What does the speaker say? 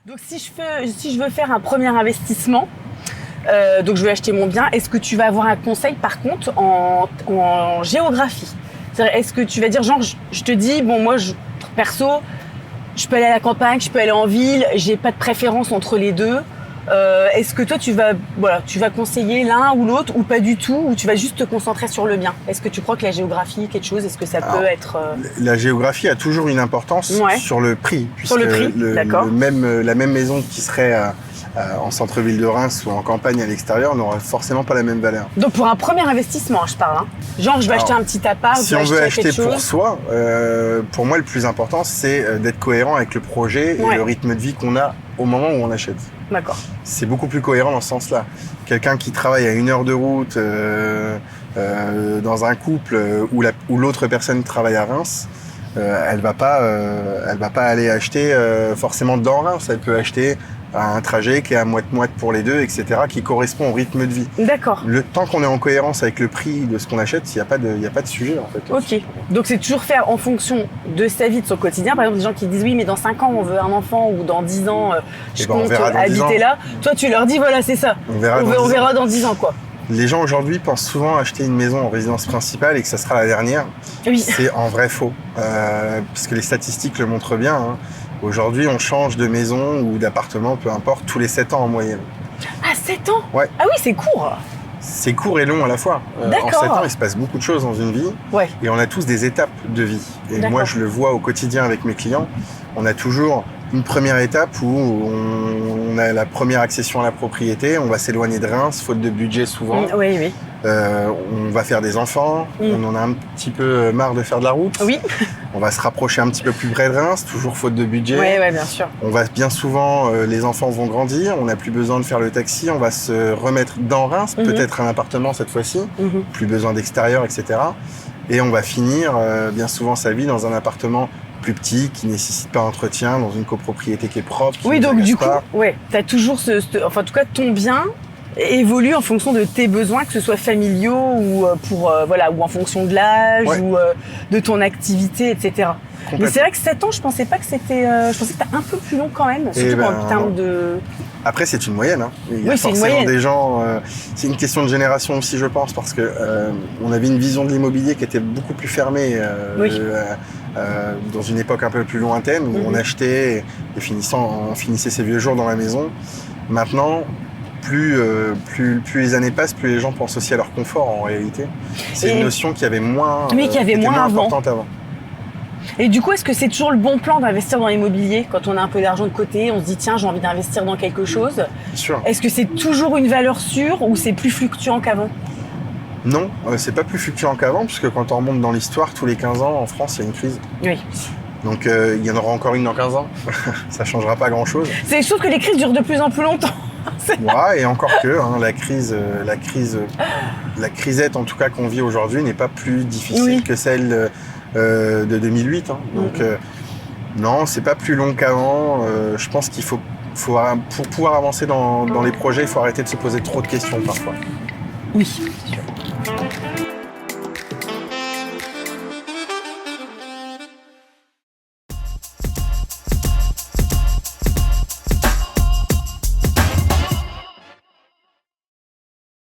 Donc si je veux faire un premier investissement, donc je veux acheter mon bien, est-ce que tu vas avoir un conseil par contre en géographie? C'est-à-dire, est-ce que tu vas dire, genre, je te dis, bon, moi, perso, je peux aller à la campagne, je peux aller en ville, j'ai pas de préférence entre les deux. Est-ce que toi, tu vas conseiller l'un ou l'autre, ou pas du tout, ou tu vas juste te concentrer sur le bien? Est-ce que tu crois que la géographie, quelque chose, est-ce que ça peut être... La géographie a toujours une importance sur le prix. Sur le prix, d'accord. La même maison qui serait en centre-ville de Reims ou en campagne à l'extérieur n'aura forcément pas la même valeur. Donc pour un premier investissement, je parle. Genre, je vais acheter un petit appart, si on veut acheter pour soi, pour moi, le plus important, c'est d'être cohérent avec le projet et le rythme de vie qu'on a au moment où on achète. D'accord. C'est beaucoup plus cohérent dans ce sens-là. Quelqu'un qui travaille à 1 heure de route dans un couple où l'autre personne travaille à Reims, elle va pas aller acheter forcément dans Reims. Elle peut acheter un trajet qui est à moite-moite pour les deux, etc., qui correspond au rythme de vie. D'accord. Tant qu'on est en cohérence avec le prix de ce qu'on achète, il n'y a pas de sujet, en fait. Ok. Donc, c'est toujours faire en fonction de sa vie, de son quotidien. Par exemple, des gens qui disent, oui, mais dans 5 ans, on veut un enfant, ou dans 10 ans, je compte habiter là. Toi, tu leur dis, voilà, c'est ça. On verra dans 10 ans, quoi. Les gens aujourd'hui pensent souvent acheter une maison en résidence principale et que ça sera la dernière. Oui. C'est en vrai faux. Parce que les statistiques le montrent bien, hein. Aujourd'hui, on change de maison ou d'appartement, peu importe, tous les 7 ans en moyenne. Ah, 7 ans? Ouais. Ah oui, c'est court. C'est court et long à la fois. En 7 ans, il se passe beaucoup de choses dans une vie. Ouais. Et on a tous des étapes de vie. Et moi, je le vois au quotidien avec mes clients. On a toujours une première étape où on a la première accession à la propriété. On va s'éloigner de Reims, faute de budget souvent. Oui, oui. On va faire des enfants. On en a un petit peu marre de faire de la route. Oui. On va se rapprocher un petit peu plus près de Reims, toujours faute de budget. Oui, bien sûr. On va bien souvent, les enfants vont grandir, on n'a plus besoin de faire le taxi, on va se remettre dans Reims, peut-être un appartement cette fois-ci, plus besoin d'extérieur, etc. Et on va finir bien souvent sa vie dans un appartement plus petit, qui nécessite pas d'entretien, dans une copropriété qui est propre. Oui, donc du coup, tu as toujours enfin, en tout cas, ton bien évolue en fonction de tes besoins, que ce soit familiaux ou ou en fonction de l'âge ou de ton activité, etc. Mais c'est vrai que 7 ans, je pensais pas que c'était... je pensais que c'était un peu plus long quand même, surtout en termes de... Après, c'est une moyenne. Hein. Il y a c'est une forcément moyenne. des gens... c'est une question de génération aussi, je pense, parce que on avait une vision de l'immobilier qui était beaucoup plus fermée dans une époque un peu plus lointaine, où on achetait et on finissait ses vieux jours dans la maison. Maintenant... Plus les années passent, plus les gens pensent aussi à leur confort en réalité. C'est une notion qui avait moins, importante avant. Et du coup, est-ce que c'est toujours le bon plan d'investir dans l'immobilier quand on a un peu d'argent de côté, on se dit tiens, j'ai envie d'investir dans quelque chose? Bien sûr. Est-ce que c'est toujours une valeur sûre ou c'est plus fluctuant qu'avant? Non, c'est pas plus fluctuant qu'avant, puisque quand on remonte dans l'histoire, tous les 15 ans en France, il y a une crise. Oui. Donc il y en aura encore une dans 15 ans. Ça changera pas grand-chose. Je trouve que les crises durent de plus en plus longtemps. Ouais, et encore que la crisette en tout cas qu'on vit aujourd'hui n'est pas plus difficile que celle de 2008. Hein. Donc non, c'est pas plus long qu'avant. Je pense qu'il faut pour pouvoir avancer dans les projets, il faut arrêter de se poser trop de questions parfois. Oui, c'est sûr.